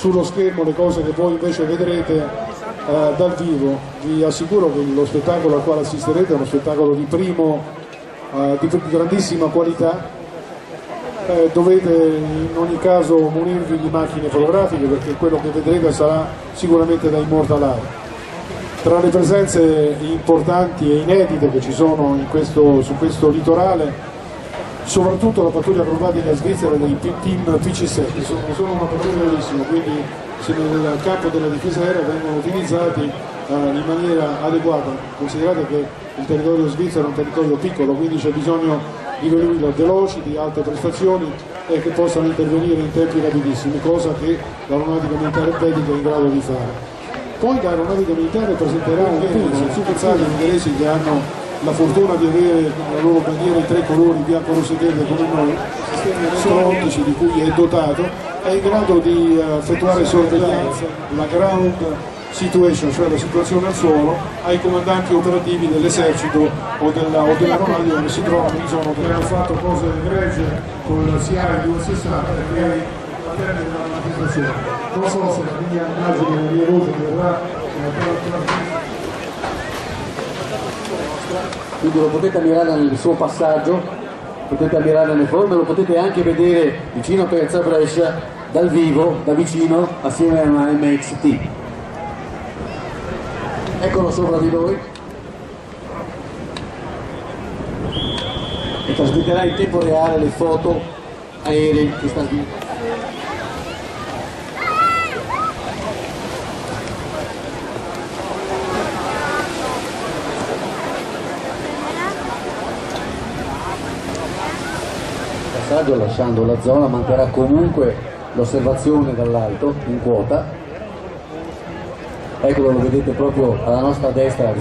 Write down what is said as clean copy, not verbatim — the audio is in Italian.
sullo schermo le cose che voi invece vedrete dal vivo. Vi assicuro che lo spettacolo al quale assisterete è uno spettacolo di grandissima qualità. Dovete in ogni caso munirvi di macchine fotografiche, perché quello che vedrete sarà sicuramente da immortalare. Tra le presenze importanti e inedite che ci sono su questo litorale, soprattutto la pattuglia acrobatica svizzera dei team PC7, sono una pattuglia bellissima, quindi se nel campo della difesa aerea vengono utilizzati in maniera adeguata. Considerate che il territorio svizzero è un territorio piccolo, quindi c'è bisogno di velivoli veloci, di alte prestazioni e che possano intervenire in tempi rapidissimi, cosa che l'aeronautica militare bellica è in grado di fare. Poi l'aeronautica militare presenterà un film, su pensate gli inglesi che hanno la fortuna di avere la loro bandiera in 3 colori, bianco, rosso e verde, come noi, sistemi elettro-ottici di cui è dotato, è in grado di effettuare sorveglianza, la ground situation, cioè la situazione al suolo, ai comandanti operativi dell'esercito o dell'aeronautica che si trovano in zona dove hanno fatto cose egregie con il CI 260 e al termine della manifestazione. Non so se la mia immagine, la mia voce verrà quindi lo potete ammirare nel suo passaggio, potete ammirare le forme, lo potete anche vedere vicino a Piazza Brescia dal vivo, da vicino, assieme a una MXT. Eccolo sopra di noi e trasmetterà in tempo reale le foto aeree che sta sviluppando. Lasciando la zona manterrà comunque l'osservazione dall'alto in quota. Eccolo, lo vedete proprio alla nostra destra